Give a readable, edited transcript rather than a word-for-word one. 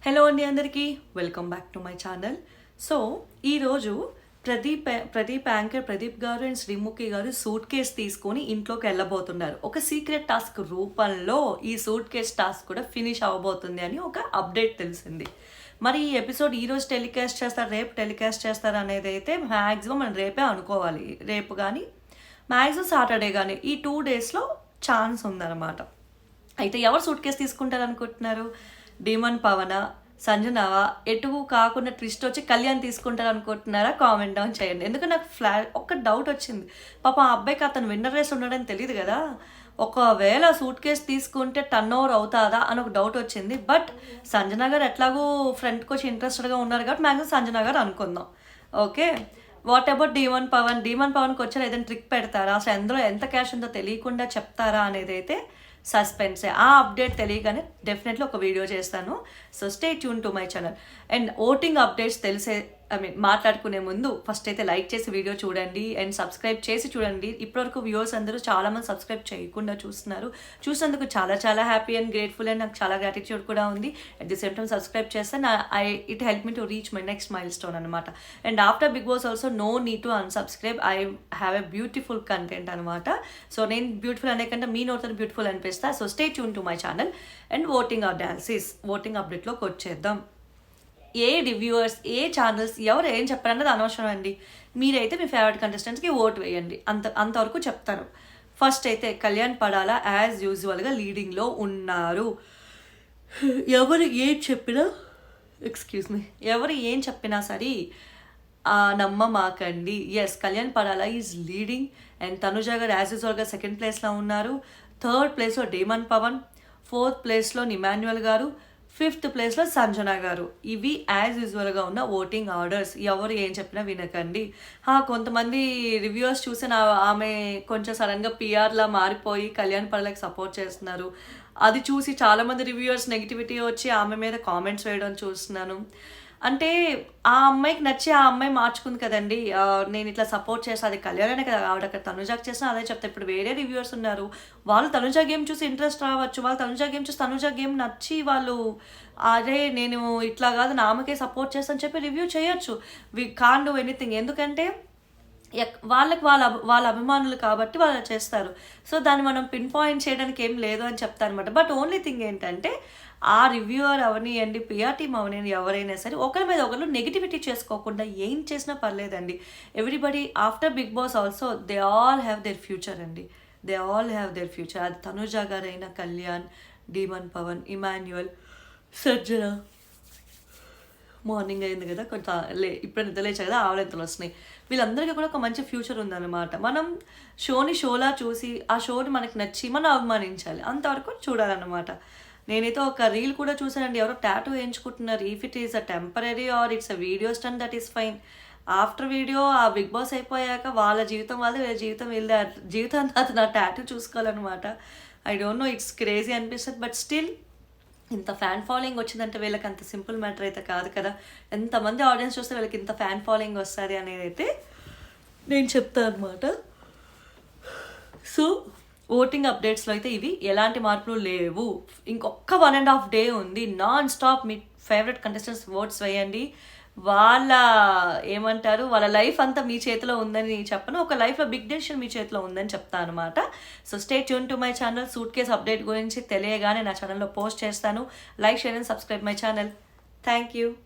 Hello అండి అందరికీ welcome back to my channel. So ఈరోజు ప్రదీప్ యాంకర్ ప్రదీప్ గారు అండ్ శ్రీముఖి గారు సూట్ కేస్ తీసుకొని ఇంట్లోకి వెళ్ళబోతున్నారు. ఒక సీక్రెట్ టాస్క్ రూపంలో ఈ సూట్ కేస్ టాస్క్ కూడా ఫినిష్ అవ్వబోతుంది అని ఒక అప్డేట్ తెలిసింది. మరి ఈ ఎపిసోడ్ ఈరోజు టెలికాస్ట్ చేస్తారు, రేపు టెలికాస్ట్ చేస్తారు అనేది అయితే మ్యాక్సిమం మనం రేపే అనుకోవాలి. రేపు కానీ మ్యాక్సిమం సాటర్డే కానీ ఈ 2 డేస్లో ఛాన్స్ ఉందన్నమాట. అయితే ఎవరు సూట్ కేస్ తీసుకుంటారు అనుకుంటున్నారు? డీమన్ పవన, సంజనావా, ఎటు కాకుండా ట్విస్ట్ వచ్చి కళ్యాణ్ తీసుకుంటారు అనుకుంటున్నారా? కామెంట్ డౌన్ చేయండి. ఎందుకంటే నాకు ఒక్క డౌట్ వచ్చింది. పాప ఆ అబ్బాయికి అతను విన్నర్ రేస్ ఉన్నాడని తెలియదు కదా, ఒకవేళ సూట్ కేస్ తీసుకుంటే టర్న్ ఓవర్ అవుతాదా అని ఒక డౌట్ వచ్చింది. బట్ సంజనా గారు ఎట్లాగూ ఫ్రంట్కి వచ్చి ఇంట్రెస్టెడ్గా ఉన్నారు కాబట్టి మ్యాక్సిమం సంజనా గారు అనుకుందాం. ఓకే, వాట్ అబౌట్ డీమన్ పవన్కి వచ్చారు ఏదైనా ట్రిక్ పెడతారా, అసలు ఎందులో ఎంత క్యాష్ ఉందో తెలియకుండా చెప్తారా అనేది అయితే సస్పెన్సే. ఆ అప్డేట్ తెలియగానే డెఫినెట్లీ ఒక వీడియో చేస్తాను. So stay tune to my channel. And voting updates మాట్లాడుకునే ముందు ఫస్ట్ అయితే లైక్ చేసి వీడియో చూడండి అండ్ సబ్స్క్రైబ్ చేసి చూడండి. ఇప్పటివరకు వ్యూవర్స్ అందరూ చాలామంది సబ్స్క్రైబ్ చేయకుండా చూస్తున్నారు. చూసినందుకు చాలా చాలా హ్యాపీ అండ్ గ్రేట్ఫుల్ అండ్ నాకు చాలా గ్రాటిట్యూడ్ కూడా ఉంది. At the same time subscribe చేస్తే it help me to reach my next milestone అనమాట. And after big boss also no need to unsubscribe. I have a beautiful content అనమాట. So నేను beautiful అనే కంటే మీ నోట్ బ్యూటిఫుల్ అనిపిస్తా. So stay tune to my channel. And voting అప్డేట్లోకి వచ్చేద్దాం. ఏ రివ్యూవర్స్, ఏ ఛానల్స్, ఎవరు ఏం చెప్పారన్నది అనవసరం అండి. మీరైతే మీ ఫేవరెట్ కంటెస్టెంట్స్కి ఓటు వేయండి, అంతవరకు చెప్తాను. ఫస్ట్ అయితే కళ్యాణ్ పడాలా యాజ్ యూజువల్గా లీడింగ్లో ఉన్నారు. ఎవరు ఏం చెప్పినా ఎవరు ఏం చెప్పినా సరే నమ్మమాకండి. Yes, Kalyan Padala is leading and Tanuja గారు యాజ్ యూజువల్గా సెకండ్ ప్లేస్లో ఉన్నారు. థర్డ్ ప్లేస్లో డీమన్ పవన్, ఫోర్త్ ప్లేస్లో ఇమాన్యుయల్ గారు, ఫిఫ్త్ ప్లేస్లో సంజన గారు. ఇవి యాజ్ యూజువల్గా ఉన్న ఓటింగ్ ఆర్డర్స్. ఎవరు ఏం చెప్పినా వినకండి. కొంతమంది రివ్యూవర్స్ చూసి ఆమె కొంచెం సడన్గా పిఆర్లా మారిపోయి కళ్యాణ్ పడలకి సపోర్ట్ చేస్తున్నారు. అది చూసి చాలామంది రివ్యూవర్స్ నెగిటివిటీ వచ్చి ఆమె మీద కామెంట్స్ వేయడం చూస్తున్నాను. అంటే ఆ అమ్మాయికి నచ్చి ఆ అమ్మాయి మార్చుకుంది కదండి. నేను ఇట్లా సపోర్ట్ చేస్తాను, అది కళ్యాణనే కదా, ఆవిడ అక్కడ తనుజాకి చేసిన అదే చెప్తా. ఇప్పుడు వేరే రివ్యూవర్స్ ఉన్నారు, వాళ్ళు తనుజా గేమ్ చూసి ఇంట్రెస్ట్ రావచ్చు, వాళ్ళు తనుజా గేమ్ చూసి తనుజా గేమ్ నచ్చి వాళ్ళు అరే నేను ఇట్లా కాదు నామకే సపోర్ట్ చేస్తాను చెప్పి రివ్యూ చేయొచ్చు. వి కాన్ డూ ఎనీథింగ్. ఎందుకంటే వాళ్ళకి వాళ్ళ అభిమానులు కాబట్టి వాళ్ళు చేస్తారు. సో దాన్ని మనం పిన్ పాయింట్ చేయడానికి ఏం లేదు అని చెప్తాను అనమాట. బట్ ఓన్లీ థింగ్ ఏంటంటే ఆ రివ్యూవర్ అవనియండి, పిఆర్ టీమ్ అవనియండి, ఎవరైనా సరే ఒకరి మీద ఒకరు నెగిటివిటీ చేసుకోకుండా ఏం చేసినా పర్లేదండి. Everybody after big boss also they all have their future అండి. They all have their future. అది తనుజా గారైనా, కళ్యాణ్, డీమన్ పవన్, ఇమాన్యుయల్, సజ్జన, మార్నింగ్ అయింది కదా కొంచెం ఇప్పుడు నిద్రలేచా కదా ఆవలింతలు వస్తున్నాయి. వీళ్ళందరికీ కూడా ఒక మంచి ఫ్యూచర్ ఉందన్నమాట. మనం షోలా చూసి ఆ షోని మనకి నచ్చి మనం అభిమానించాలి, అంతవరకు చూడాలన్నమాట. నేనైతే ఒక రీల్ కూడా చూసానండి, ఎవరో టాటూ వేయించుకుంటున్నారు. If it is a temporary or it's a video stunt that is fine. After video ఆ బిగ్ బాస్ అయిపోయాక వాళ్ళ జీవితం వాళ్ళది, వీళ్ళ జీవితం వీళ్ళది, జీవితం అతను ఆ టాటూ చూసుకోవాలన్నమాట. I don't know, it's crazy అనిపిస్తుంది. బట్ స్టిల్ ఇంత ఫ్యాన్ ఫాలోయింగ్ వచ్చిందంటే వీళ్ళకి అంత సింపుల్ మ్యాటర్ అయితే కాదు కదా. ఎంతమంది ఆడియన్స్ చూస్తే వీళ్ళకి ఇంత ఫ్యాన్ ఫాలోయింగ్ వస్తుంది అనేది అయితే నేను చెప్తాను అనమాట. సో ఓటింగ్ అప్డేట్స్లో అయితే ఇవి, ఎలాంటి మార్పులు లేవు. ఇంకొక 1.5 డే ఉంది. నాన్ స్టాప్ మీ ఫేవరెట్ కంటెస్టెంట్స్ ఓట్స్ వేయండి. వాళ్ళ వాళ్ళ లైఫ్ అంతా మీ చేతిలో ఉందని చెప్పను, ఒక లైఫ్లో బిగ్ డెసిషన్ మీ చేతిలో ఉందని చెప్తాను అనమాట. So stay tune to my channel. Suit case update గురించి తెలియగానే నా ఛానల్లో పోస్ట్ చేస్తాను. Like, share and subscribe my channel. Thank you.